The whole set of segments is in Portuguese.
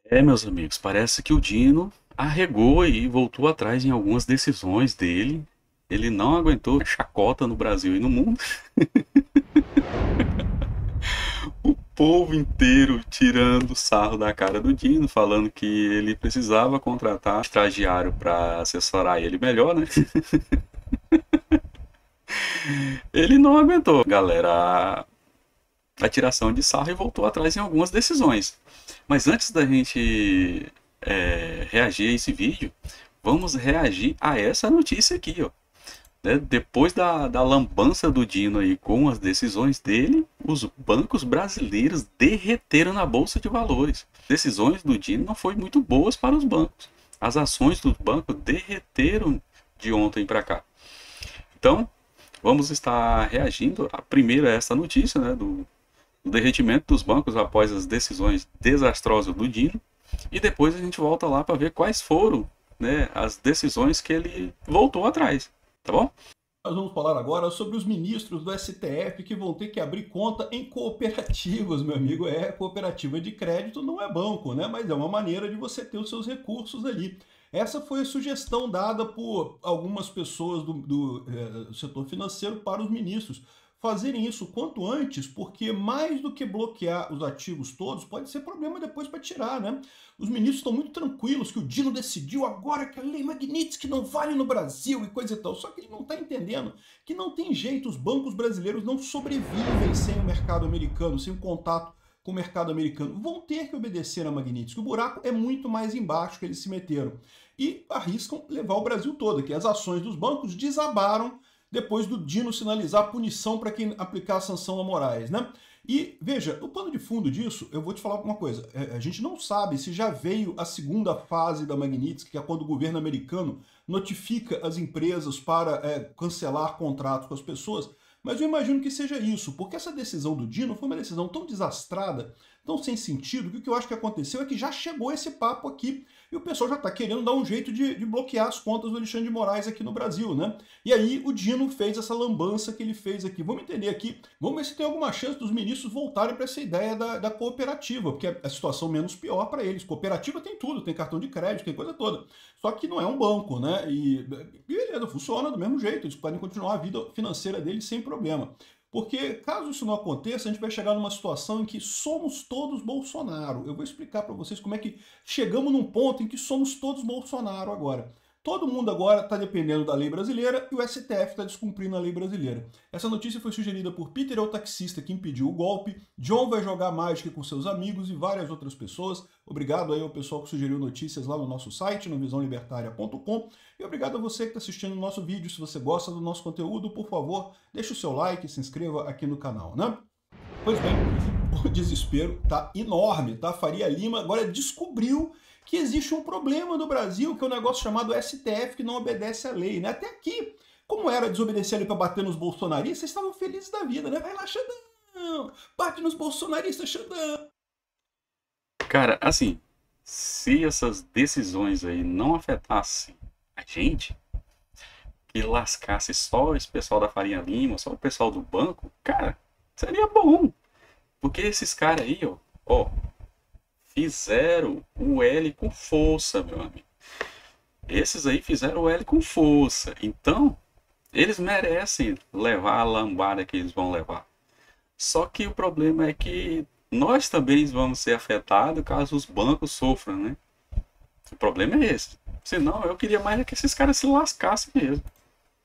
Meus amigos, parece que o Dino arregou e voltou atrás em algumas decisões dele. Ele não aguentou a chacota no Brasil e no mundo. O povo inteiro tirando sarro da cara do Dino, falando que ele precisava contratar um estagiário para assessorar ele melhor, né? Ele não aguentou, galera, a tiração de sarro e voltou atrás em algumas decisões. Mas antes da gente reagir a esse vídeo, vamos reagir a essa notícia aqui, ó. Né? Depois da lambança do Dino aí com as decisões dele, os bancos brasileiros derreteram na Bolsa de Valores. Decisões do Dino não foram muito boas para os bancos. As ações dos bancos derreteram de ontem para cá. Então, vamos estar reagindo a primeiro a essa notícia, né, do derretimento dos bancos após as decisões desastrosas do Dino. E depois a gente volta lá para ver quais foram, né, as decisões que ele voltou atrás. Tá bom? Nós vamos falar agora sobre os ministros do STF que vão ter que abrir conta em cooperativas, meu amigo. Cooperativa de crédito não é banco, né? Mas é uma maneira de você ter os seus recursos ali. Essa foi a sugestão dada por algumas pessoas do setor financeiro para os ministros fazerem isso quanto antes, porque mais do que bloquear os ativos todos, pode ser problema depois para tirar, né? Os ministros estão muito tranquilos que o Dino decidiu agora que a lei Magnitsky não vale no Brasil e coisa e tal. Só que ele não está entendendo que não tem jeito, os bancos brasileiros não sobrevivem sem o mercado americano, sem o contato com o mercado americano. Vão ter que obedecer a Magnitsky. O buraco é muito mais embaixo que eles se meteram. E arriscam levar o Brasil todo, que as ações dos bancos desabaram depois do Dino sinalizar punição para quem aplicar a sanção a Moraes, né? E veja, o pano de fundo disso, eu vou te falar uma coisa, a gente não sabe se já veio a segunda fase da Magnitsky, que é quando o governo americano notifica as empresas para cancelar contratos com as pessoas, mas eu imagino que seja isso, porque essa decisão do Dino foi uma decisão tão desastrada, tão sem sentido, que o que eu acho que aconteceu é que já chegou esse papo aqui e o pessoal já está querendo dar um jeito de bloquear as contas do Alexandre de Moraes aqui no Brasil, né? E aí o Dino fez essa lambança que ele fez aqui. Vamos entender aqui, vamos ver se tem alguma chance dos ministros voltarem para essa ideia da cooperativa, porque é a situação menos pior para eles. Cooperativa tem tudo, tem cartão de crédito, tem coisa toda. Só que não é um banco, né? E beleza, funciona do mesmo jeito, eles podem continuar a vida financeira deles sem problema. Porque caso isso não aconteça, a gente vai chegar numa situação em que somos todos Bolsonaro. Eu vou explicar para vocês como é que chegamos num ponto em que somos todos Bolsonaro agora. Todo mundo agora está dependendo da lei brasileira e o STF está descumprindo a lei brasileira. Essa notícia foi sugerida por Peter, é o taxista que impediu o golpe, John vai jogar mágica com seus amigos e várias outras pessoas. Obrigado aí ao pessoal que sugeriu notícias lá no nosso site, no visãolibertaria.com. E obrigado a você que está assistindo o nosso vídeo. Se você gosta do nosso conteúdo, por favor, deixe o seu like e se inscreva aqui no canal, né? Pois bem, o desespero tá enorme, tá? Faria Lima agora descobriu que existe um problema no Brasil, que é um negócio chamado STF, que não obedece à lei, né? Até aqui, como era desobedecer ali para bater nos bolsonaristas, vocês estavam felizes da vida, né? Vai lá, Xandão! Bate nos bolsonaristas, Xandão! Cara, assim, se essas decisões aí não afetassem a gente, que lascasse só esse pessoal da Farinha Lima, só o pessoal do banco, cara, seria bom. Porque esses caras aí, ó, fizeram o L com força, meu amigo. Esses aí fizeram o L com força. Então, eles merecem levar a lambada que eles vão levar. Só que o problema é que nós também vamos ser afetados caso os bancos sofram, né? O problema é esse. Senão, eu queria mais que esses caras se lascassem mesmo.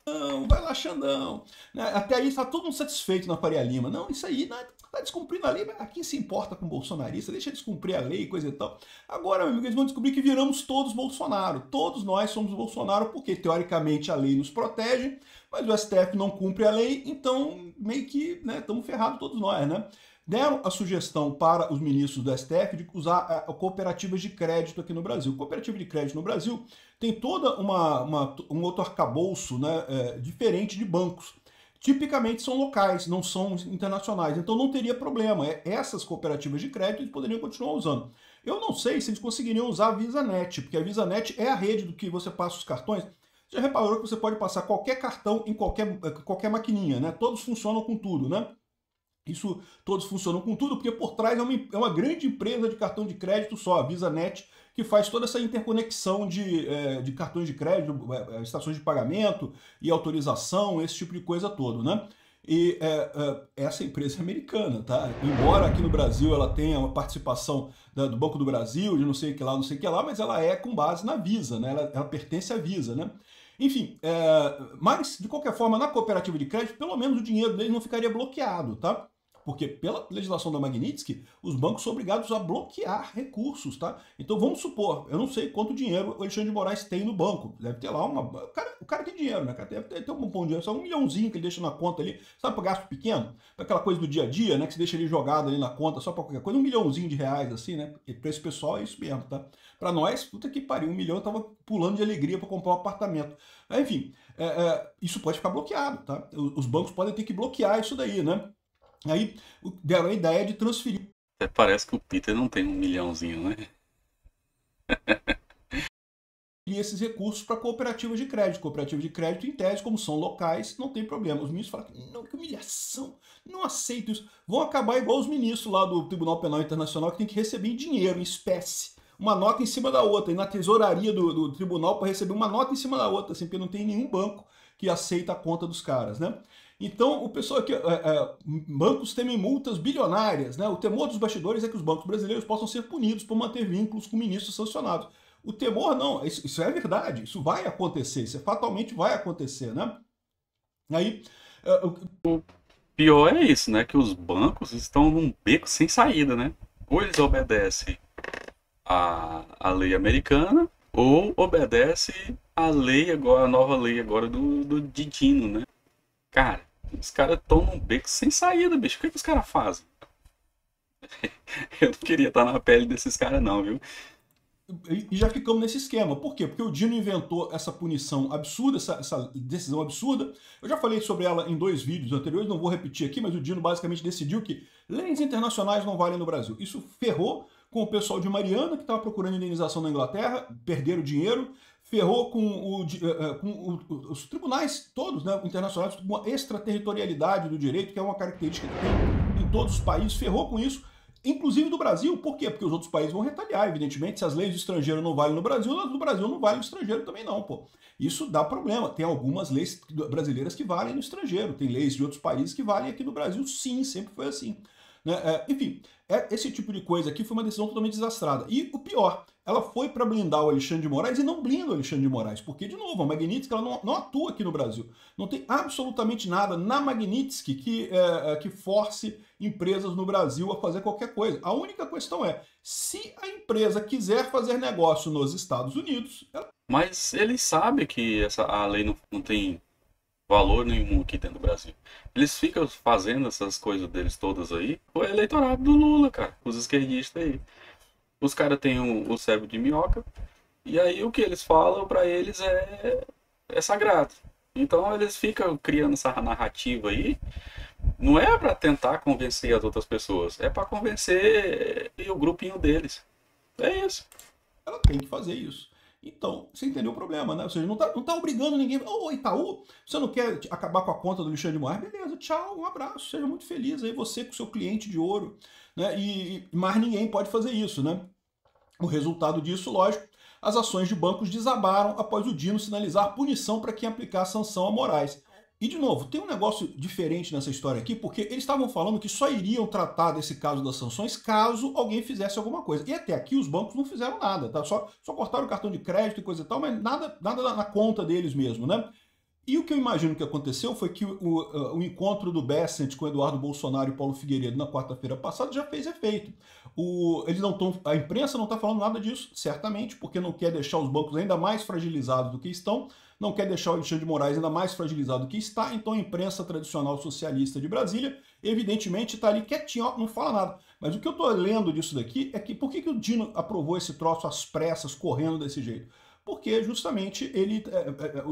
Não, vai lá, Xandão. Né? Até aí está todo mundo satisfeito na Faria Lima. Não, isso aí, né? Tá descumprindo a lei, mas quem se importa com bolsonarista? Deixa descumprir a lei, coisa e tal. Agora, meu amigo, eles vão descobrir que viramos todos Bolsonaro. Todos nós somos Bolsonaro, porque teoricamente a lei nos protege, mas o STF não cumpre a lei, então meio que estamos ferrados todos nós, né? Deram a sugestão para os ministros do STF de usar cooperativas de crédito aqui no Brasil. Cooperativa de crédito no Brasil tem toda um outro arcabouço, né, diferente de bancos. Tipicamente são locais, não são internacionais, então não teria problema. Essas cooperativas de crédito eles poderiam continuar usando. Eu não sei se eles conseguiriam usar a VisaNet, porque a VisaNet é a rede do que você passa os cartões. Você já reparou que você pode passar qualquer cartão em qualquer maquininha, né? Todos funcionam com tudo, né? Isso todos funcionam com tudo, porque por trás é uma grande empresa de cartão de crédito só, a VisaNet, que faz toda essa interconexão de cartões de crédito, estações de pagamento e autorização, esse tipo de coisa todo, né? E essa empresa é americana, tá? Embora aqui no Brasil ela tenha uma participação do Banco do Brasil, de não sei o que lá, não sei o que lá, mas ela é com base na Visa, né? Ela pertence à Visa, né? Enfim, mas de qualquer forma, na cooperativa de crédito, pelo menos o dinheiro deles não ficaria bloqueado, tá? Porque pela legislação da Magnitsky, os bancos são obrigados a bloquear recursos, tá? Então vamos supor, eu não sei quanto dinheiro o Alexandre de Moraes tem no banco. Deve ter lá uma. O cara tem dinheiro, né? O cara deve ter um bom dinheiro, só 1 milhãozinho que ele deixa na conta ali. Sabe, para gasto pequeno? Para aquela coisa do dia a dia, né? Que você deixa ali jogado ali na conta só para qualquer coisa. 1 milhãozinho de reais, assim, né? E para esse pessoal é isso mesmo, tá? Para nós, puta que pariu, 1 milhão eu tava pulando de alegria para comprar um apartamento. Enfim, isso pode ficar bloqueado, tá? Os bancos podem ter que bloquear isso daí, né? Aí deram a ideia de transferir Até parece que o Peter não tem 1 milhãozinho, né? esses recursos para cooperativas de crédito. Cooperativas de crédito, em tese, como são locais, não tem problema. Os ministros falam, não, que humilhação, não aceito isso. Vão acabar igual os ministros lá do Tribunal Penal Internacional, que tem que receber em dinheiro, em espécie. Uma nota em cima da outra, e na tesouraria do tribunal para receber uma nota em cima da outra, assim, porque não tem nenhum banco que aceita a conta dos caras, né? Então, o pessoal aqui, bancos temem multas bilionárias, né? O temor dos bastidores é que os bancos brasileiros possam ser punidos por manter vínculos com ministros sancionados. O temor não, isso é verdade, isso vai acontecer, isso fatalmente vai acontecer, né? Aí, O pior é isso, né? Que os bancos estão num beco sem saída, né? Ou eles obedecem a lei americana, ou obedece a lei agora, a nova lei agora do Didino, né? Cara, os caras estão num beco sem saída, bicho. O que os caras fazem? Eu não queria estar na pele desses caras, não, viu? e já ficamos nesse esquema. Por quê? Porque o Dino inventou essa punição absurda, essa decisão absurda. Eu já falei sobre ela em 2 vídeos anteriores, não vou repetir aqui, mas o Dino basicamente decidiu que leis internacionais não valem no Brasil. Isso ferrou com o pessoal de Mariana, que estava procurando indenização na Inglaterra, perderam dinheiro, ferrou com os tribunais todos, né, internacionais, com a extraterritorialidade do direito, que é uma característica que tem em todos os países, ferrou com isso, inclusive do Brasil. Por quê? Porque os outros países vão retaliar, evidentemente. Se as leis do estrangeiro não valem no Brasil, as do Brasil não valem no estrangeiro também não, pô. Isso dá problema. Tem algumas leis brasileiras que valem no estrangeiro, tem leis de outros países que valem aqui no Brasil, sim, sempre foi assim. Né? Enfim, esse tipo de coisa aqui foi uma decisão totalmente desastrada. E o pior, ela foi para blindar o Alexandre de Moraes e não blinda o Alexandre de Moraes, porque, de novo, a Magnitsky ela não atua aqui no Brasil. Não tem absolutamente nada na Magnitsky que force empresas no Brasil a fazer qualquer coisa. A única questão é, se a empresa quiser fazer negócio nos Estados Unidos... Mas eles sabem que a lei não tem valor nenhum aqui dentro do Brasil. Eles ficam fazendo essas coisas deles todas aí. O eleitorado do Lula, cara. Os esquerdistas aí. Os caras têm o cérebro de minhoca. E aí o que eles falam pra eles é sagrado. Então eles ficam criando essa narrativa aí. Não é pra tentar convencer as outras pessoas. É pra convencer o grupinho deles. É isso. Ela tem que fazer isso. Então, você entendeu o problema, né? Ou seja, não tá obrigando ninguém. Ô, Itaú, você não quer acabar com a conta do Alexandre de Moraes? Beleza, tchau, um abraço, seja muito feliz aí, você com seu cliente de ouro. Né? E mais ninguém pode fazer isso, né? O resultado disso, lógico, as ações de bancos desabaram após o Dino sinalizar punição para quem aplicar sanção a Moraes. E, de novo, tem um negócio diferente nessa história aqui, porque eles estavam falando que só iriam tratar desse caso das sanções caso alguém fizesse alguma coisa. E até aqui os bancos não fizeram nada, tá? Só cortaram o cartão de crédito e coisa e tal, mas nada na conta deles mesmo, né? E o que eu imagino que aconteceu foi que o encontro do Bessent com Eduardo Bolsonaro e Paulo Figueiredo na quarta-feira passada já fez efeito. A imprensa não está falando nada disso, certamente, porque não quer deixar os bancos ainda mais fragilizados do que estão, não quer deixar o Alexandre de Moraes ainda mais fragilizado do que está, então a imprensa tradicional socialista de Brasília, evidentemente, está ali quietinho, ó, não fala nada. Mas o que eu estou lendo disso daqui é que por que o Dino aprovou esse troço às pressas, correndo desse jeito? porque justamente ele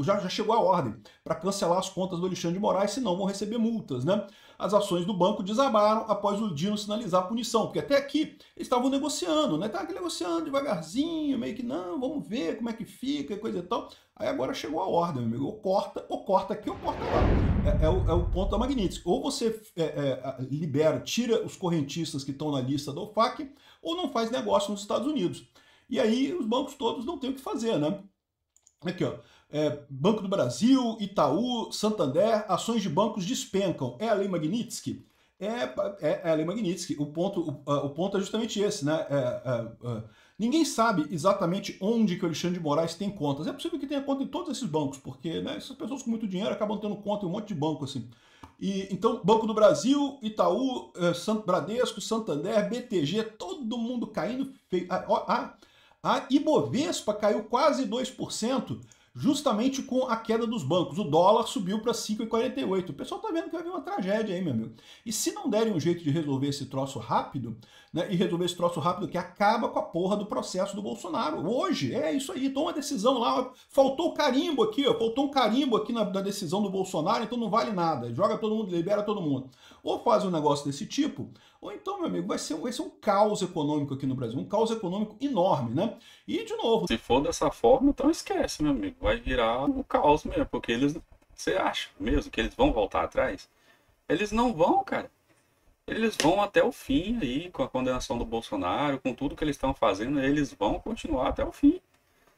já chegou a ordem para cancelar as contas do Alexandre de Moraes, senão vão receber multas, né? As ações do banco desabaram após o Dino sinalizar a punição, porque até aqui eles estavam negociando, né? Estavam negociando devagarzinho, meio que não, vamos ver como é que fica, coisa e tal. Aí agora chegou a ordem, meu amigo, ou corta aqui ou corta lá. É o ponto da Magnitsky. Ou você libera, tira os correntistas que estão na lista da OFAC, ou não faz negócio nos Estados Unidos. E aí os bancos todos não têm o que fazer, né? Aqui, ó. Banco do Brasil, Itaú, Santander, ações de bancos despencam. É a lei Magnitsky? É a lei Magnitsky. O ponto é justamente esse, né? Ninguém sabe exatamente onde que o Alexandre de Moraes tem contas. É possível que tenha conta em todos esses bancos, porque né, essas pessoas com muito dinheiro acabam tendo conta em um monte de banco, assim. Então, Banco do Brasil, Itaú, Bradesco, Santander, BTG, todo mundo caindo feio. A Ibovespa caiu quase 2%, justamente com a queda dos bancos. O dólar subiu para 5,48. O pessoal está vendo que vai vir uma tragédia aí, meu amigo. E se não derem um jeito de resolver esse troço rápido, né, e resolver esse troço rápido que acaba com a porra do processo do Bolsonaro. Hoje, é isso aí, toma uma decisão lá. Faltou o carimbo aqui, ó, faltou um carimbo aqui na decisão do Bolsonaro, então não vale nada. Joga todo mundo, libera todo mundo. Ou faz um negócio desse tipo, ou então, meu amigo, vai ser um caos econômico aqui no Brasil, um caos econômico enorme, né? E, de novo... Se for dessa forma, então esquece, meu amigo. Vai virar um caos mesmo, porque eles... Você acha mesmo que eles vão voltar atrás? Eles não vão, cara. Eles vão até o fim aí, com a condenação do Bolsonaro, com tudo que eles estão fazendo, eles vão continuar até o fim.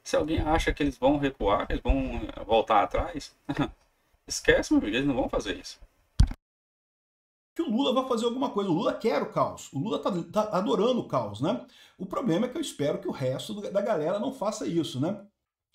Se alguém acha que eles vão recuar, que eles vão voltar atrás, esquece, meu amigo, eles não vão fazer isso. Que o Lula vai fazer alguma coisa. O Lula quer o caos. O Lula tá adorando o caos, né? O problema é que eu espero que o resto da galera não faça isso, né?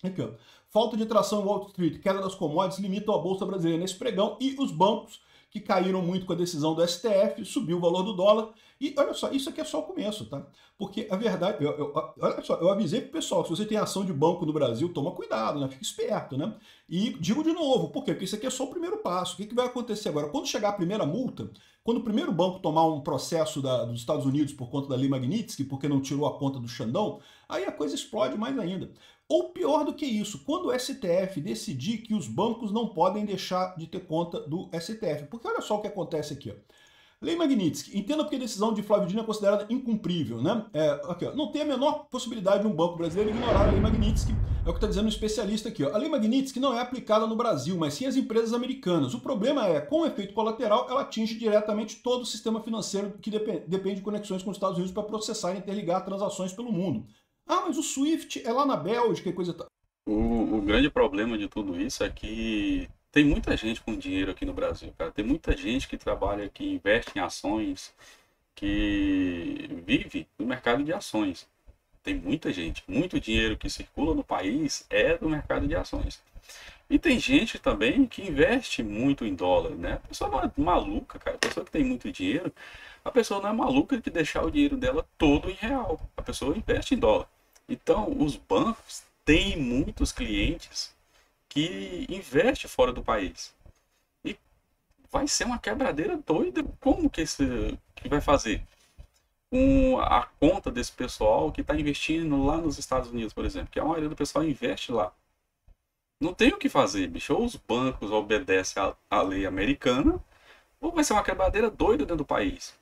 Aqui, ó. Falta de tração em Wall Street, queda das commodities limitam a Bolsa Brasileira nesse pregão e os bancos que caíram muito com a decisão do STF, subiu o valor do dólar. E olha só, isso aqui é só o começo, tá? Porque a verdade, olha só, eu avisei pro pessoal, se você tem ação de banco no Brasil, toma cuidado, né? Fica esperto, né? E digo de novo, por quê? Porque isso aqui é só o primeiro passo. O que vai acontecer agora? Quando chegar a primeira multa, quando o primeiro banco tomar um processo dos Estados Unidos por conta da lei Magnitsky, porque não tirou a conta do Xandão, aí a coisa explode mais ainda. Ou pior do que isso, quando o STF decidir que os bancos não podem deixar de ter conta do STF. Porque olha só o que acontece aqui, ó. Lei Magnitsky. Entenda porque a decisão de Flávio Dino é considerada incumprível, né? Aqui, ó, não tem a menor possibilidade de um banco brasileiro ignorar a Lei Magnitsky. É o que está dizendo um especialista aqui, ó. A Lei Magnitsky não é aplicada no Brasil, mas sim as empresas americanas. O problema é, com efeito colateral, ela atinge diretamente todo o sistema financeiro que depende de conexões com os Estados Unidos para processar e interligar transações pelo mundo. Ah, mas o SWIFT é lá na Bélgica e coisa tal. O grande problema de tudo isso é que tem muita gente com dinheiro aqui no Brasil, cara. Tem muita gente que trabalha, que investe em ações, que vive no mercado de ações. Tem muita gente, muito dinheiro que circula no país é do mercado de ações. E tem gente também que investe muito em dólar, né? A pessoa não é maluca, cara. A pessoa que tem muito dinheiro, a pessoa não é maluca de deixar o dinheiro dela todo em real. A pessoa investe em dólar. Então, os bancos têm muitos clientes que investem fora do país. E vai ser uma quebradeira doida. Como que vai fazer? A conta desse pessoal que está investindo lá nos Estados Unidos, por exemplo, que a maioria do pessoal investe lá. Não tem o que fazer, bicho. Ou os bancos obedecem à lei americana, ou vai ser uma quebradeira doida dentro do país.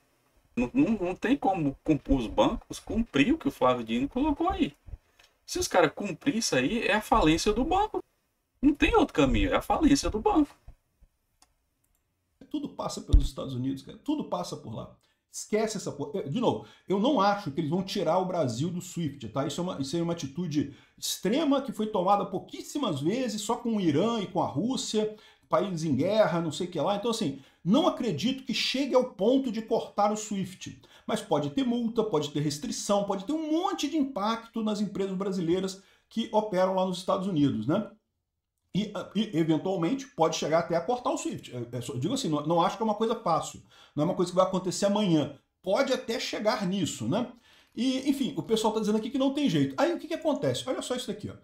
Não tem como os bancos cumprir o que o Flávio Dino colocou aí. Se os caras cumprem isso aí, é a falência do banco. Não tem outro caminho, é a falência do banco. Tudo passa pelos Estados Unidos, cara. Tudo passa por lá. Esquece essa porra. De novo, eu não acho que eles vão tirar o Brasil do SWIFT, tá? Isso é uma atitude extrema que foi tomada pouquíssimas vezes, só com o Irã e com a Rússia, países em guerra, não sei o que lá. Então, assim, não acredito que chegue ao ponto de cortar o SWIFT. Mas pode ter multa, pode ter restrição, pode ter um monte de impacto nas empresas brasileiras que operam lá nos Estados Unidos, né? E eventualmente, pode chegar até a cortar o SWIFT. Eu digo assim, não acho que é uma coisa fácil. Não é uma coisa que vai acontecer amanhã. Pode até chegar nisso, né? E, enfim, o pessoal está dizendo aqui que não tem jeito. Aí, o que acontece? Olha só isso daqui, ó.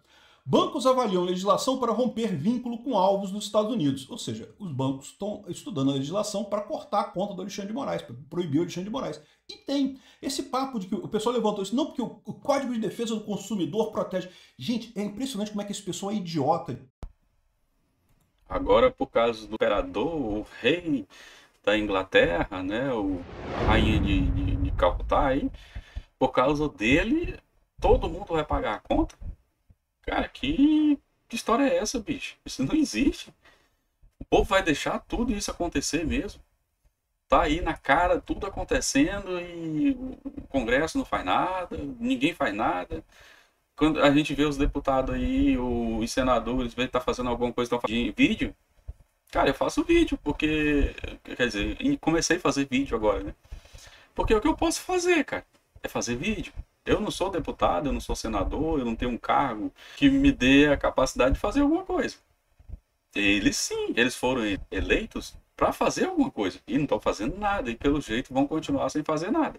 Bancos avaliam legislação para romper vínculo com alvos dos Estados Unidos. Ou seja, os bancos estão estudando a legislação para cortar a conta do Alexandre de Moraes, para proibir o Alexandre de Moraes. E tem esse papo de que o pessoal levantou isso, não porque o Código de Defesa do Consumidor protege. Gente, é impressionante como é que esse pessoal é idiota. Agora, por causa do imperador, o rei da Inglaterra, né, a rainha de Calcutá aí, por causa dele, todo mundo vai pagar a conta? Cara, que história é essa, bicho? Isso não existe. O povo vai deixar tudo isso acontecer mesmo. Tá aí na cara tudo acontecendo e o Congresso não faz nada, ninguém faz nada. Quando a gente vê os deputados aí, os senadores, vê que tá fazendo alguma coisa, estão fazendo vídeo. Cara, eu faço vídeo, porque, quer dizer, comecei a fazer vídeo agora, né? Porque o que eu posso fazer, cara, é fazer vídeo. Eu não sou deputado, eu não sou senador, eu não tenho um cargo que me dê a capacidade de fazer alguma coisa. Eles sim, eles foram eleitos para fazer alguma coisa e não estão fazendo nada e pelo jeito vão continuar sem fazer nada.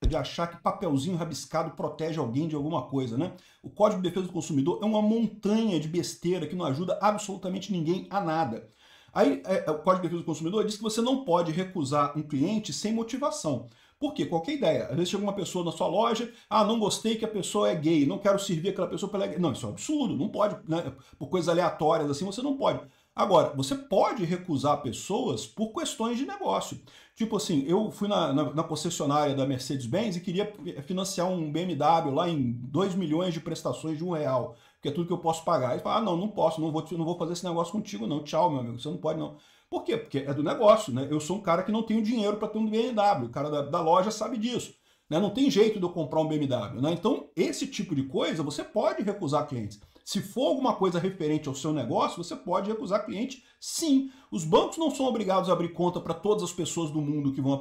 De achar que papelzinho rabiscado protege alguém de alguma coisa, né? O Código de Defesa do Consumidor é uma montanha de besteira que não ajuda absolutamente ninguém a nada. Aí, o Código de Defesa do Consumidor diz que você não pode recusar um cliente sem motivação. Por quê? Qualquer ideia. Às vezes chega uma pessoa na sua loja, não gostei que a pessoa é gay, não quero servir aquela pessoa pela gay. Não, isso é um absurdo, não pode, né? Por coisas aleatórias assim, você não pode. Agora, você pode recusar pessoas por questões de negócio. Tipo assim, eu fui na concessionária da Mercedes-Benz e queria financiar um BMW lá em 2 milhões de prestações de R$ 1, que é tudo que eu posso pagar. E fala, não posso, não vou fazer esse negócio contigo não, tchau meu amigo, você não pode não. Por quê? Porque é do negócio, né? Eu sou um cara que não tenho dinheiro para ter um BMW, o cara da loja sabe disso. Né? Não tem jeito de eu comprar um BMW. Né? Então, esse tipo de coisa, você pode recusar clientes. Se for alguma coisa referente ao seu negócio, você pode recusar cliente, sim. Os bancos não são obrigados a abrir conta para todas as pessoas do mundo que vão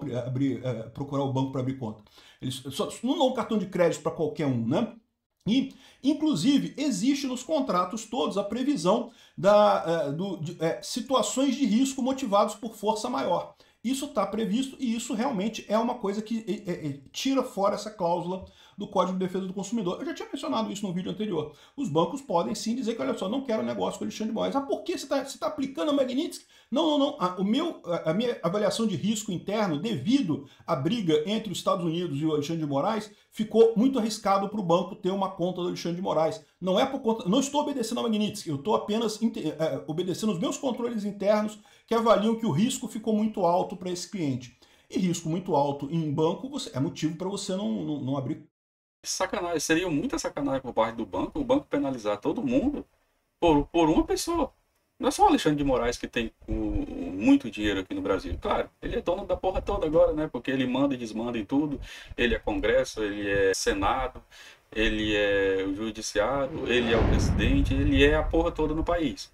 procurar o banco para abrir conta. Eles não dão cartão de crédito para qualquer um, né? E, inclusive, existe nos contratos todos a previsão de situações de risco motivados por força maior. Isso está previsto e isso realmente é uma coisa que tira fora essa cláusula do Código de Defesa do Consumidor. Eu já tinha mencionado isso no vídeo anterior. Os bancos podem sim dizer que, olha só, não quero negócio com o Alexandre de Moraes. Por que você está aplicando a Magnitsky? Não. A minha avaliação de risco interno, devido à briga entre os Estados Unidos e o Alexandre de Moraes, ficou muito arriscado para o banco ter uma conta do Alexandre de Moraes. Não é por conta, não estou obedecendo a Magnitsky, eu estou apenas obedecendo os meus controles internos que avaliam que o risco ficou muito alto para esse cliente. E risco muito alto em banco é motivo para você não abrir. Sacanagem, seria muita sacanagem por parte do banco, o banco penalizar todo mundo por uma pessoa. Não é só o Alexandre de Moraes que tem muito dinheiro aqui no Brasil. Claro, ele é dono da porra toda agora, né? Porque ele manda e desmanda em tudo. Ele é Congresso, ele é Senado, ele é o Judiciário, ele é o presidente, ele é a porra toda no país.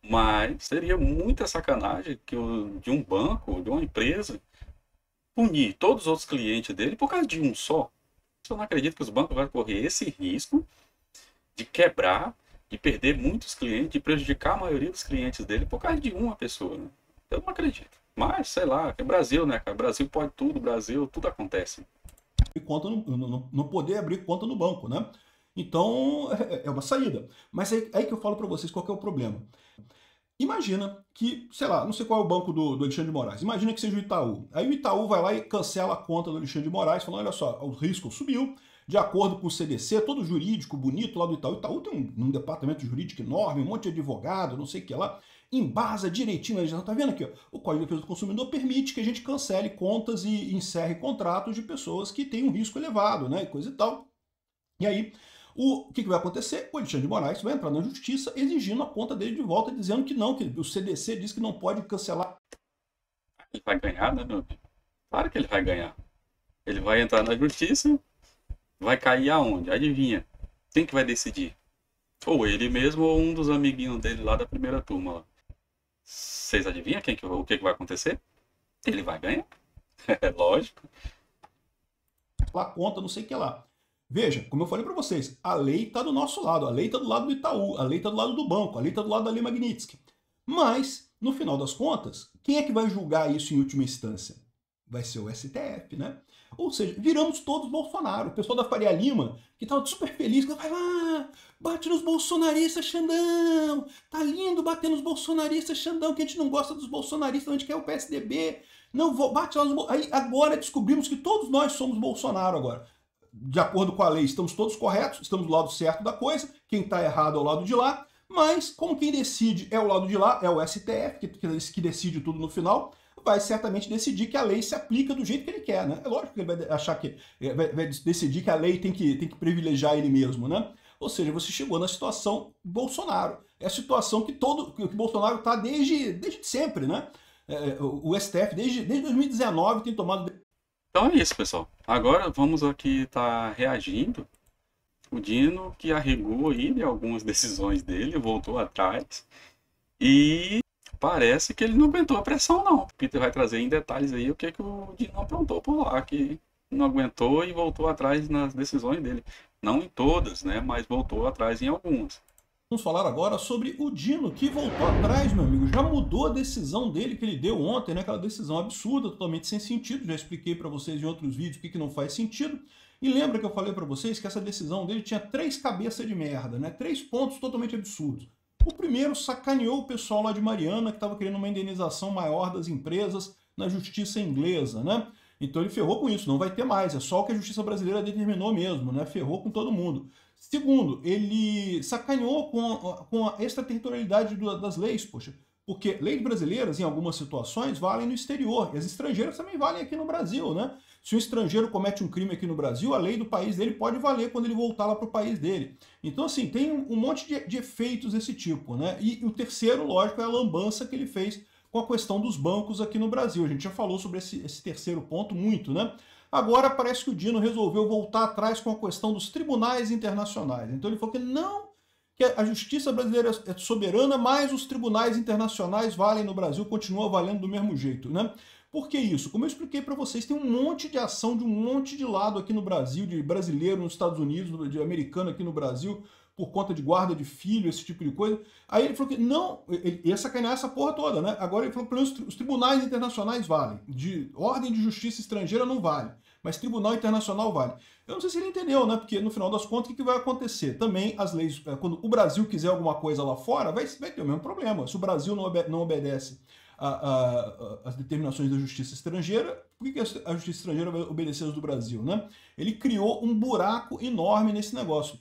Mas seria muita sacanagem de um banco, de uma empresa, punir todos os outros clientes dele por causa de um só. Eu não acredito que os bancos vão correr esse risco de quebrar, de perder muitos clientes, de prejudicar a maioria dos clientes dele por causa de uma pessoa. Né? Eu não acredito. Mas, sei lá, é Brasil, né, cara? Brasil pode tudo, Brasil, tudo acontece. Conta não poder abrir conta no banco, né? Então, é uma saída. Mas aí que eu falo para vocês qual que é o problema. Imagina que, sei lá, não sei qual é o banco do Alexandre de Moraes, imagina que seja o Itaú. Aí o Itaú vai lá e cancela a conta do Alexandre de Moraes, falando, olha só, o risco subiu, de acordo com o CDC, todo jurídico bonito lá do Itaú. O Itaú tem um departamento jurídico enorme, um monte de advogado, não sei o que lá, embasa direitinho na legislação. Tá vendo aqui? Ó, o Código de Defesa do Consumidor permite que a gente cancele contas e encerre contratos de pessoas que têm um risco elevado, né, e coisa e tal. E aí, o que vai acontecer? O Alexandre de Moraes vai entrar na justiça exigindo a conta dele de volta, dizendo que não, que o CDC diz que não pode cancelar. Ele vai ganhar, né, meu amigo? Claro que ele vai ganhar. Ele vai entrar na justiça, vai cair aonde? Adivinha? Quem que vai decidir? Ou ele mesmo ou um dos amiguinhos dele lá da primeira turma. Lá. Vocês adivinham o que vai acontecer? Ele vai ganhar. É lógico. A conta, não sei o que lá. Veja, como eu falei para vocês, a lei está do nosso lado, a lei está do lado do Itaú, a lei está do lado do banco, a lei está do lado da Lei Magnitsky. Mas, no final das contas, quem é que vai julgar isso em última instância? vai ser o STF, né? Ou seja, viramos todos Bolsonaro. O pessoal da Faria Lima, que estava super feliz, que vai lá, bate nos bolsonaristas, Xandão, tá lindo bater nos bolsonaristas, Xandão, que a gente não gosta dos bolsonaristas, a gente quer o PSDB, não vou, bate lá nos... Aí agora descobrimos que todos nós somos Bolsonaro agora. De acordo com a lei, estamos todos corretos, estamos do lado certo da coisa, quem está errado é o lado de lá, mas como quem decide é o lado de lá, é o STF, que decide tudo no final, vai certamente decidir que a lei se aplica do jeito que ele quer, né? É lógico que ele vai achar que vai decidir que a lei tem que privilegiar ele mesmo, né? Ou seja, você chegou na situação Bolsonaro. É a situação que que Bolsonaro está desde sempre, né? O STF, desde 2019, tem tomado... Então é isso, pessoal. Agora vamos aqui estar reagindo. O Dino que arregou aí de algumas decisões dele, voltou atrás. E parece que ele não aguentou a pressão, não. O Peter vai trazer em detalhes aí o que o Dino aprontou por lá, que não aguentou e voltou atrás nas decisões dele. Não em todas, né? Mas voltou atrás em algumas. Vamos falar agora sobre o Dino, que voltou atrás, meu amigo. Já mudou a decisão dele que ele deu ontem, né? Aquela decisão absurda, totalmente sem sentido. Já expliquei para vocês em outros vídeos o que não faz sentido. E lembra que eu falei para vocês que essa decisão dele tinha 3 cabeças de merda, né? 3 pontos totalmente absurdos. O primeiro sacaneou o pessoal lá de Mariana, que estava querendo uma indenização maior das empresas na justiça inglesa, né? Então ele ferrou com isso, não vai ter mais, é só o que a justiça brasileira determinou mesmo, né? Ferrou com todo mundo. Segundo, ele sacaneou com a extraterritorialidade das leis, poxa, porque leis brasileiras, em algumas situações, valem no exterior, e as estrangeiras também valem aqui no Brasil, né? Se um estrangeiro comete um crime aqui no Brasil, a lei do país dele pode valer quando ele voltar lá para o país dele. Então, assim, tem um monte de efeitos desse tipo, né? E o terceiro, lógico, é a lambança que ele fez com a questão dos bancos aqui no Brasil. A gente já falou sobre esse terceiro ponto muito, né? Agora parece que o Dino resolveu voltar atrás com a questão dos tribunais internacionais. Então ele falou que não, que a justiça brasileira é soberana, mas os tribunais internacionais valem no Brasil, continuam valendo do mesmo jeito, né? Por que isso? Como eu expliquei para vocês, tem um monte de ação de um monte de lado aqui no Brasil, de brasileiro nos Estados Unidos, de americano aqui no Brasil, por conta de guarda de filho, esse tipo de coisa. Aí ele falou que não, ele ia sacanear essa porra toda, né? Agora ele falou que pelo menos os tribunais internacionais valem. De ordem de justiça estrangeira não vale, mas tribunal internacional vale. Eu não sei se ele entendeu, né? Porque no final das contas, o que vai acontecer? Também as leis, quando o Brasil quiser alguma coisa lá fora, vai ter o mesmo problema. Se o Brasil não obedece as determinações da justiça estrangeira, por que a justiça estrangeira vai obedecer as do Brasil, né? Ele criou um buraco enorme nesse negócio.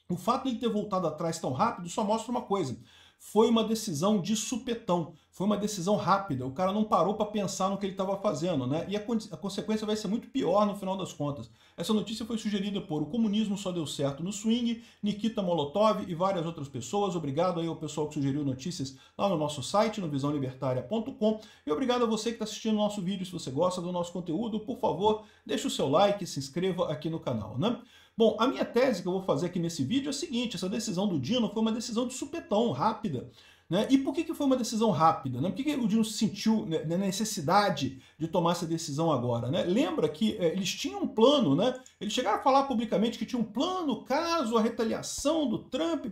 O fato de ele ter voltado atrás tão rápido só mostra uma coisa. Foi uma decisão de supetão, foi uma decisão rápida, o cara não parou para pensar no que ele estava fazendo, né? E a consequência vai ser muito pior no final das contas. Essa notícia foi sugerida por O Comunismo Só Deu Certo no Swing, Nikita Molotov e várias outras pessoas. Obrigado aí ao pessoal que sugeriu notícias lá no nosso site, no visãolibertaria.com. E obrigado a você que está assistindo o nosso vídeo. Se você gosta do nosso conteúdo, por favor, deixe o seu like e se inscreva aqui no canal, né? Bom, a minha tese que eu vou fazer aqui nesse vídeo é a seguinte: essa decisão do Dino foi uma decisão de supetão, rápida. Né? E por que foi uma decisão rápida? Né? Por que o Dino sentiu né, necessidade de tomar essa decisão agora? Né? Lembra que eles tinham um plano, né? Eles chegaram a falar publicamente que tinha um plano caso a retaliação do Trump...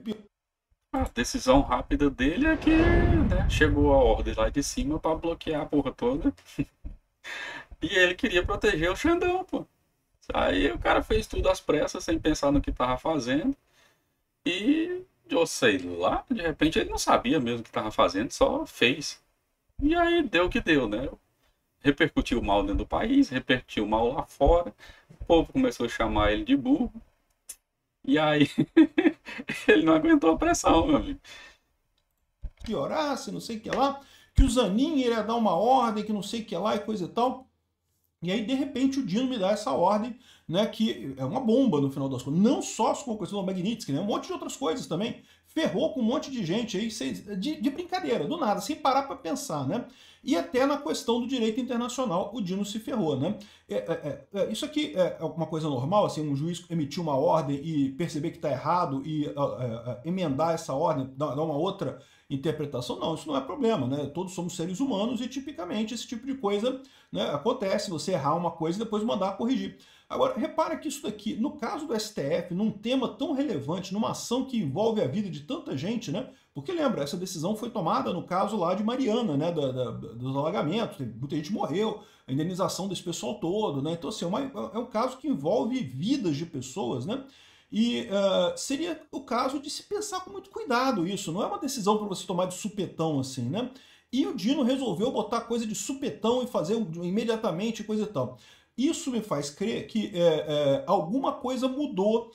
A decisão rápida dele é que né, chegou a ordem lá de cima para bloquear a porra toda. E ele queria proteger o Xandão, pô. Aí o cara fez tudo às pressas, sem pensar no que estava fazendo. E, eu sei lá, de repente ele não sabia mesmo o que estava fazendo, só fez. E aí deu o que deu, né? Repercutiu mal dentro do país, repercutiu mal lá fora. O povo começou a chamar ele de burro. E aí ele não aguentou a pressão, meu amigo. Piorasse, não sei o que lá, que o Zanin iria dar uma ordem, que não sei o que lá e coisa e tal. E aí, de repente, o Dino me dá essa ordem, né, que é uma bomba no final das contas. Não só com a questão do Magnitsky, né, um monte de outras coisas também. Ferrou com um monte de gente aí, de brincadeira, do nada, sem parar para pensar, né? E até na questão do direito internacional, o Dino se ferrou, né? Isso aqui é uma coisa normal, assim, um juiz emitir uma ordem e perceber que está errado e emendar essa ordem, dar uma outra interpretação. Não, isso não é problema, né? Todos somos seres humanos e tipicamente esse tipo de coisa, né, acontece, você errar uma coisa e depois mandar corrigir. Agora, repara que isso daqui, no caso do STF, num tema tão relevante, numa ação que envolve a vida de tanta gente, né? Porque lembra, essa decisão foi tomada no caso lá de Mariana, né? Dos alagamentos, muita gente morreu, a indenização desse pessoal todo, né? Então, assim, é um caso que envolve vidas de pessoas, né? E seria o caso de se pensar com muito cuidado isso, não é uma decisão para você tomar de supetão assim, né? E o Dino resolveu botar coisa de supetão e fazer imediatamente coisa e tal. Isso me faz crer que alguma coisa mudou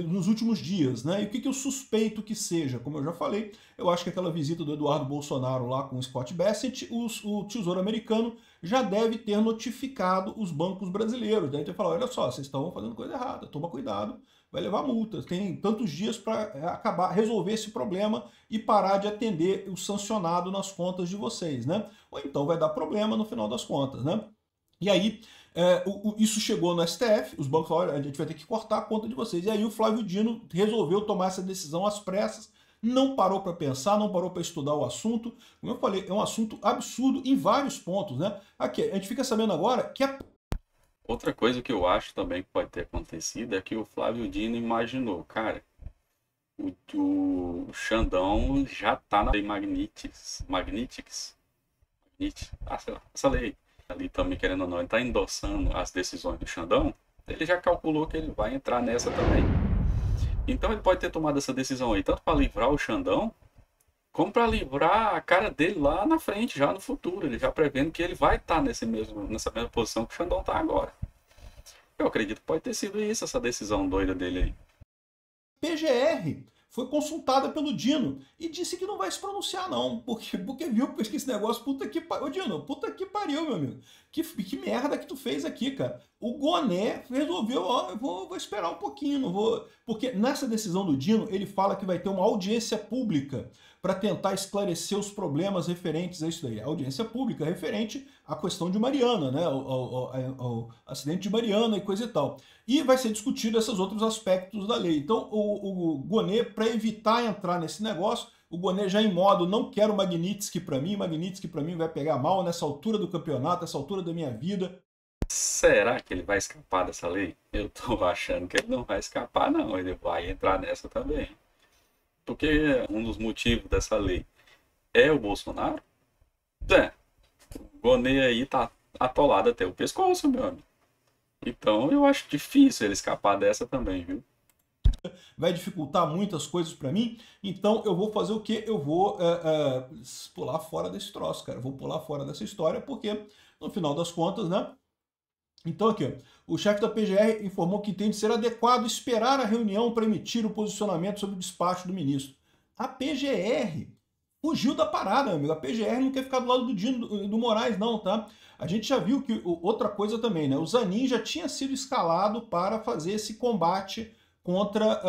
nos últimos dias, né? E o que eu suspeito que seja? Como eu já falei, eu acho que aquela visita do Eduardo Bolsonaro lá com o Scott Bessent, o Tesouro Americano já deve ter notificado os bancos brasileiros. Deve ter falado, olha só, vocês estão fazendo coisa errada, toma cuidado, vai levar multas. Tem tantos dias para resolver esse problema e parar de atender o sancionado nas contas de vocês, né? Ou então vai dar problema no final das contas, né? E aí, isso chegou no STF, os bancos falaram, a gente vai ter que cortar a conta de vocês. E aí o Flávio Dino resolveu tomar essa decisão às pressas, não parou para pensar, não parou para estudar o assunto. Como eu falei, é um assunto absurdo em vários pontos, né? Aqui, a gente fica sabendo agora que Outra coisa que eu acho também que pode ter acontecido é que o Flávio Dino imaginou, cara, o Xandão já tá na lei Magnitics, sei lá, essa lei ali também, querendo ou não, ele tá endossando as decisões do Xandão, ele já calculou que ele vai entrar nessa também. Então ele pode ter tomado essa decisão aí, tanto para livrar o Xandão, como para livrar a cara dele lá na frente, já no futuro. Ele já prevendo que ele vai estar nessa mesma posição que o Xandão está agora. Eu acredito que pode ter sido isso, essa decisão doida dele aí. PGR foi consultada pelo Dino e disse que não vai se pronunciar não, porque viu que esse negócio, puta que pariu, Dino, puta que pariu, meu amigo, que merda que tu fez aqui, cara. O Goné resolveu, ó, eu vou esperar um pouquinho, não vou... Porque nessa decisão do Dino, ele fala que vai ter uma audiência pública para tentar esclarecer os problemas referentes a isso daí. A audiência pública referente à questão de Mariana, né, ao acidente de Mariana e coisa e tal. E vai ser discutido esses outros aspectos da lei. Então, o Goné, para evitar entrar nesse negócio, o Goné já em modo, não quero Magnitsky para mim vai pegar mal nessa altura do campeonato, nessa altura da minha vida. Será que ele vai escapar dessa lei? Eu tô achando que ele não vai escapar, não. Ele vai entrar nessa também. Porque um dos motivos dessa lei é o Bolsonaro. O Goné aí tá atolado até o pescoço, meu amigo. Então eu acho difícil ele escapar dessa também, viu? Vai dificultar muitas coisas para mim, então eu vou fazer o quê? Eu vou pular fora desse troço, cara. Eu vou pular fora dessa história, porque no final das contas, né? Então aqui, ó, o chefe da PGR informou que entende ser adequado esperar a reunião para emitir o posicionamento sobre o despacho do ministro. A PGR fugiu da parada, meu amigo. A PGR não quer ficar do lado do Dino, do Moraes, não, tá? A gente já viu que outra coisa também, né? O Zanin já tinha sido escalado para fazer esse combate contra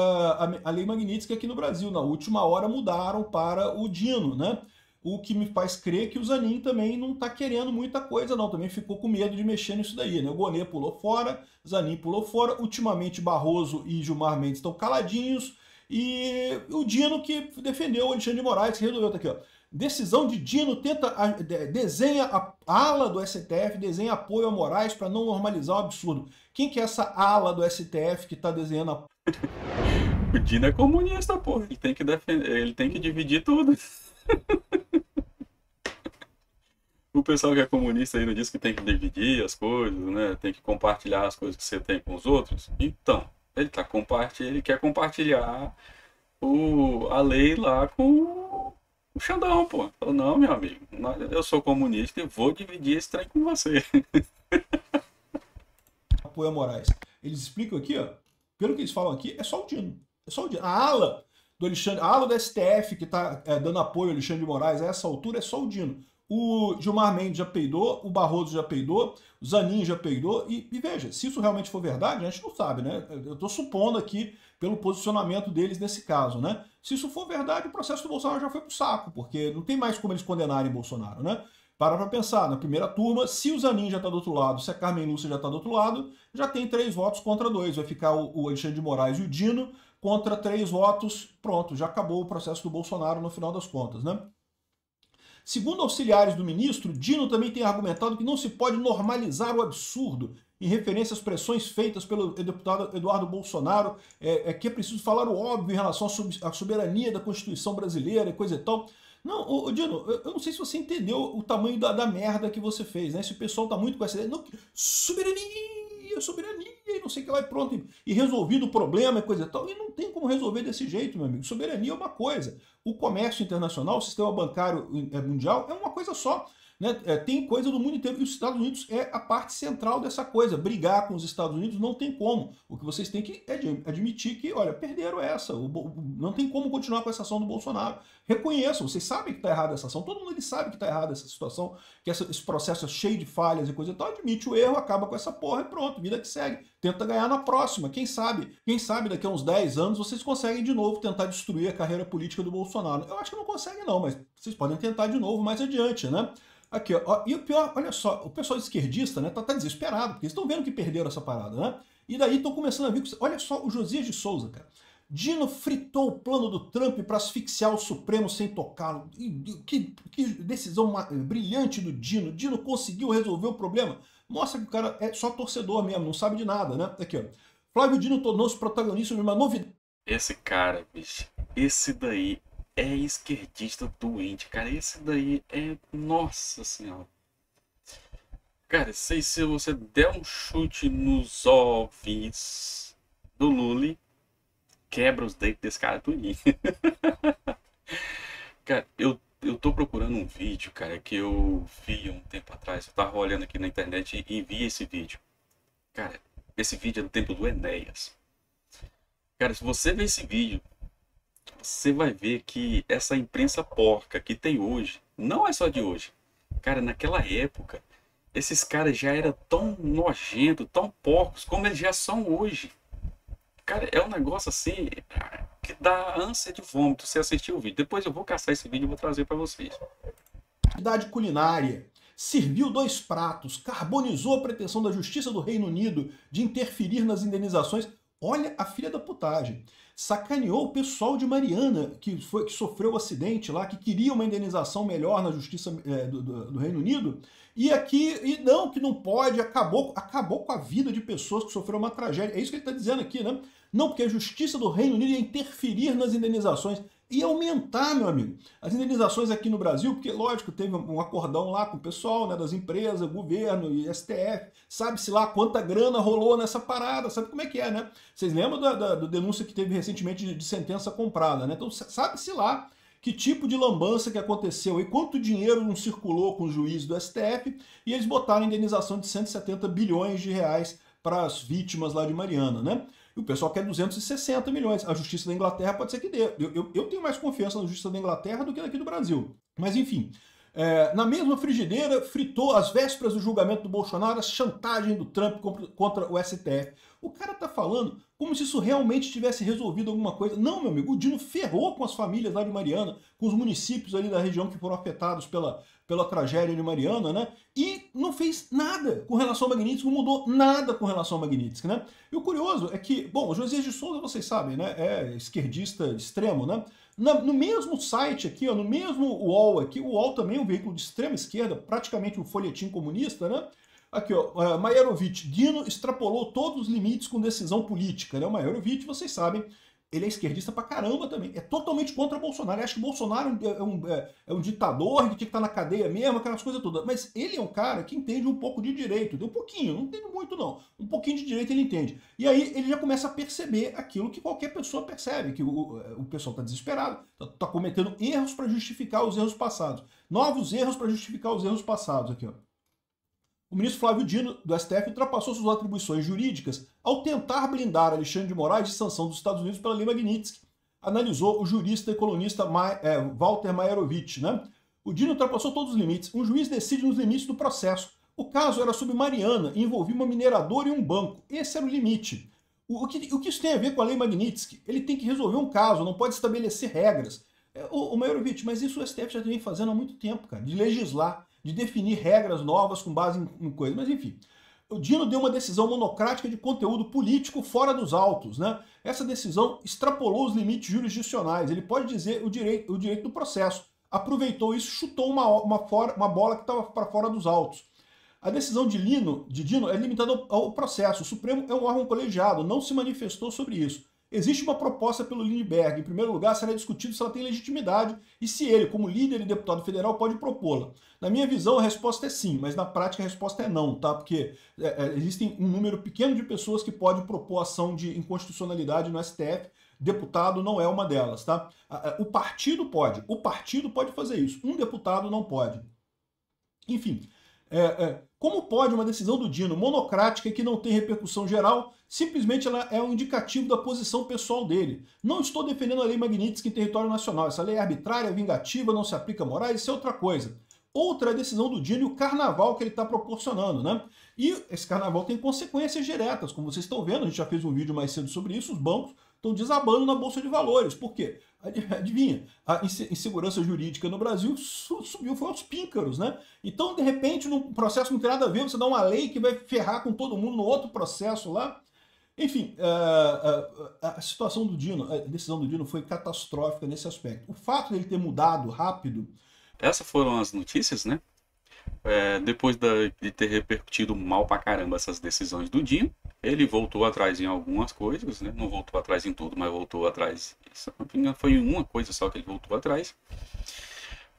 a Lei Magnitsky aqui no Brasil. Na última hora mudaram para o Dino, né? O que me faz crer que o Zanin também não está querendo muita coisa, não. Também ficou com medo de mexer nisso daí, né? O Goné pulou fora, Zanin pulou fora. Ultimamente, Barroso e Gilmar Mendes estão caladinhos. E o Dino que defendeu o Alexandre de Moraes, que resolveu, tá aqui, ó. Decisão de Dino desenha a ala do STF, desenha apoio a Moraes para não normalizar o absurdo. Quem que é essa ala do STF que está desenhando a... O Dino é comunista, pô. Ele tem que defender, ele tem que dividir tudo. O pessoal que é comunista aí não diz que tem que dividir as coisas, né? Tem que compartilhar as coisas que você tem com os outros. Então, ele quer compartilhar a lei lá com o Xandão, pô. Falou, não, meu amigo, eu sou comunista e vou dividir esse trem com você. Apoio a Moraes. Eles explicam aqui, ó, pelo que eles falam aqui, é só o Dino. É só o Dino. A ala do Alexandre, a ala do STF que está dando apoio ao Alexandre de Moraes a essa altura é só o Dino. O Gilmar Mendes já peidou, o Barroso já peidou, o Zanin já peidou, e veja, se isso realmente for verdade, a gente não sabe, né? Eu estou supondo aqui pelo posicionamento deles nesse caso, né? Se isso for verdade, o processo do Bolsonaro já foi pro saco, porque não tem mais como eles condenarem Bolsonaro, né? Para pensar, na primeira turma, se o Zanin já está do outro lado, se a Carmen Lúcia já está do outro lado, já tem 3 votos contra 2. Vai ficar o Alexandre de Moraes e o Dino contra 3 votos, pronto, já acabou o processo do Bolsonaro no final das contas, né? Segundo auxiliares do ministro, Dino também tem argumentado que não se pode normalizar o absurdo em referência às pressões feitas pelo deputado Eduardo Bolsonaro, que é preciso falar o óbvio em relação à soberania da Constituição brasileira e coisa e tal. Não, Dino, eu não sei se você entendeu o tamanho da merda que você fez, né? Se o pessoal tá muito com essa ideia, não, soberania, e não sei o que lá, e pronto, e resolvido o problema e coisa e tal, e não tem como resolver desse jeito, meu amigo. Soberania é uma coisa, o comércio internacional, o sistema bancário mundial é uma coisa só. Né? Tem coisa do mundo inteiro, e os Estados Unidos é a parte central dessa coisa. Brigar com os Estados Unidos não tem como. O que vocês têm que admitir que, olha, perderam essa. Não tem como continuar com essa ação do Bolsonaro. Reconheçam, vocês sabem que está errada essa ação, todo mundo ele sabe que está errada essa situação, que esse processo é cheio de falhas e coisa e tal. Admite o erro, acaba com essa porra e pronto, vida que segue. Tenta ganhar na próxima. Quem sabe daqui a uns 10 anos vocês conseguem de novo tentar destruir a carreira política do Bolsonaro. Eu acho que não conseguem não, mas vocês podem tentar de novo mais adiante, né? Aqui, ó, e o pior, olha só, o pessoal esquerdista, né, tá desesperado, porque eles estão vendo que perderam essa parada, né? E daí estão começando a ver, olha só o Josias de Souza, cara. Dino fritou o plano do Trump para asfixiar o Supremo sem tocá-lo. Que decisão brilhante do Dino. Dino conseguiu resolver o problema. Mostra que o cara é só torcedor mesmo, não sabe de nada, né? Aqui, ó. Flávio Dino tornou-se protagonista de uma novidade. Esse cara, bicho, esse daí é esquerdista doente, cara. Esse daí é... Nossa Senhora. Cara, se você der um chute nos ouvidos do Lully, quebra os dentes desse cara tudinho. Cara, eu tô procurando um vídeo, cara, que eu vi um tempo atrás. Eu tava olhando aqui na internet e vi esse vídeo. Cara, esse vídeo é do tempo do Enéas. Cara, se você ver esse vídeo, você vai ver que essa imprensa porca que tem hoje, não é só de hoje. Cara, naquela época, esses caras já eram tão nojentos, tão porcos, como eles já são hoje. Cara, é um negócio assim, que dá ânsia de vômito você assistir o vídeo. Depois eu vou caçar esse vídeo e vou trazer para vocês. Culinária. Serviu 2 pratos, carbonizou a pretensão da Justiça do Reino Unido de interferir nas indenizações. Olha a filha da putagem. Sacaneou o pessoal de Mariana, que sofreu o acidente lá, que queria uma indenização melhor na Justiça do Reino Unido, e que não pode, acabou com a vida de pessoas que sofreram uma tragédia. É isso que ele está dizendo aqui, né? Não, porque a Justiça do Reino Unido ia interferir nas indenizações, ia aumentar, meu amigo, as indenizações aqui no Brasil, porque, lógico, teve um acordão lá com o pessoal, né, das empresas, governo e STF, sabe-se lá quanta grana rolou nessa parada, sabe como é que é, né? Vocês lembram da denúncia que teve recentemente de sentença comprada, né? Então, sabe-se lá que tipo de lambança que aconteceu e quanto dinheiro não circulou com os juízes do STF, e eles botaram indenização de 170 bilhões de reais para as vítimas lá de Mariana, né? E o pessoal quer 260 milhões. A Justiça da Inglaterra pode ser que dê. Eu tenho mais confiança na Justiça da Inglaterra do que daqui do Brasil. Mas enfim, na mesma frigideira, fritou às vésperas do julgamento do Bolsonaro a chantagem do Trump contra o STF. O cara tá falando como se isso realmente tivesse resolvido alguma coisa. Não, meu amigo, o Dino ferrou com as famílias lá de Mariana, com os municípios ali da região que foram afetados pela tragédia de Mariana, né? E não fez nada com relação ao Magnitsky, não mudou nada com relação ao Magnitsky, né? E o curioso é que, bom, o Josias de Souza, vocês sabem, né? É esquerdista extremo, né? No mesmo site aqui, ó, no mesmo UOL aqui, o UOL também é um veículo de extrema esquerda, praticamente um folhetim comunista, né? Aqui, ó, Maierovitch, Dino extrapolou todos os limites com decisão política, né? O Maierovitch, vocês sabem, ele é esquerdista pra caramba também, é totalmente contra Bolsonaro. Ele acha que Bolsonaro é um ditador, que tinha que estar na cadeia mesmo, aquelas coisas todas. Mas ele é um cara que entende um pouco de direito, um pouquinho, não entende muito não, um pouquinho de direito ele entende. E aí ele já começa a perceber aquilo que qualquer pessoa percebe, que o pessoal está desesperado, está cometendo erros para justificar os erros passados. Novos erros para justificar os erros passados aqui, ó. O ministro Flávio Dino, do STF, ultrapassou suas atribuições jurídicas ao tentar blindar Alexandre de Moraes de sanção dos Estados Unidos pela Lei Magnitsky, analisou o jurista e colunista Walter Maierovitch, né? O Dino ultrapassou todos os limites. Um juiz decide nos limites do processo. O caso era sobre Mariana e envolvia uma mineradora e um banco. Esse era o limite. O que isso tem a ver com a Lei Magnitsky? Ele tem que resolver um caso, não pode estabelecer regras. O Maierovitch, mas isso o STF já vem fazendo há muito tempo, cara, de legislar, de definir regras novas com base em coisas. Mas enfim, o Dino deu uma decisão monocrática de conteúdo político fora dos autos, né? Essa decisão extrapolou os limites jurisdicionais, ele pode dizer o direito do processo. Aproveitou isso, chutou uma bola que estava para fora dos autos. A decisão de Dino é limitada ao processo. O Supremo é um órgão colegiado, não se manifestou sobre isso. Existe uma proposta pelo Lindbergh. Em primeiro lugar, será discutido se ela tem legitimidade e se ele, como líder e deputado federal, pode propô-la. Na minha visão, a resposta é sim, mas na prática a resposta é não, tá? Porque existem um número pequeno de pessoas que pode propor ação de inconstitucionalidade no STF. Deputado não é uma delas, tá? O partido pode fazer isso. Um deputado não pode. Enfim, como pode uma decisão do Dino, monocrática e que não tem repercussão geral, simplesmente ela é um indicativo da posição pessoal dele. Não estou defendendo a lei Magnitsky em território nacional. Essa lei é arbitrária, vingativa, não se aplica a Moraes, isso é outra coisa. Outra é a decisão do Dino e o carnaval que ele está proporcionando, né? E esse carnaval tem consequências diretas, como vocês estão vendo, a gente já fez um vídeo mais cedo sobre isso, os bancos estão desabando na Bolsa de Valores. Por quê? Adivinha, a insegurança jurídica no Brasil subiu, foi aos píncaros, né? Então, de repente, num processo não tem nada a ver, você dá uma lei que vai ferrar com todo mundo no outro processo lá. Enfim, a situação do Dino, a decisão do Dino foi catastrófica nesse aspecto. O fato dele ter mudado rápido... Essas foram as notícias, né? Depois de ter repercutido mal pra caramba essas decisões do Dino, ele voltou atrás em algumas coisas, né? Não voltou atrás em tudo, mas voltou atrás. Foi uma coisa só que ele voltou atrás.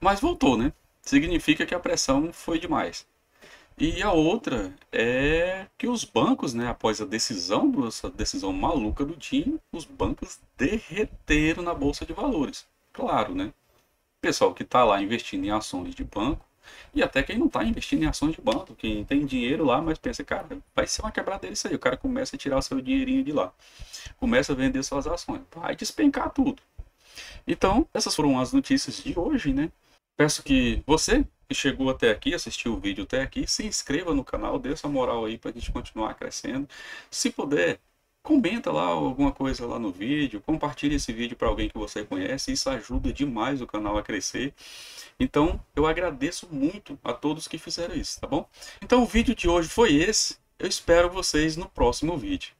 Mas voltou, né? Significa que a pressão foi demais. E a outra é que os bancos, né, após essa decisão maluca do Dino, os bancos derreteram na Bolsa de Valores. Claro, né? Pessoal que está lá investindo em ações de banco, e até quem não está investindo em ações de banco, quem tem dinheiro lá, mas pensa, cara, vai ser uma quebradeira isso aí. O cara começa a tirar o seu dinheirinho de lá, começa a vender suas ações, vai despencar tudo. Então, essas foram as notícias de hoje, né? Peço que você que chegou até aqui, assistiu o vídeo até aqui, se inscreva no canal, dê essa moral aí pra gente continuar crescendo. Se puder, comenta lá alguma coisa lá no vídeo, compartilhe esse vídeo para alguém que você conhece, isso ajuda demais o canal a crescer. Então, eu agradeço muito a todos que fizeram isso, tá bom? Então, o vídeo de hoje foi esse. Eu espero vocês no próximo vídeo.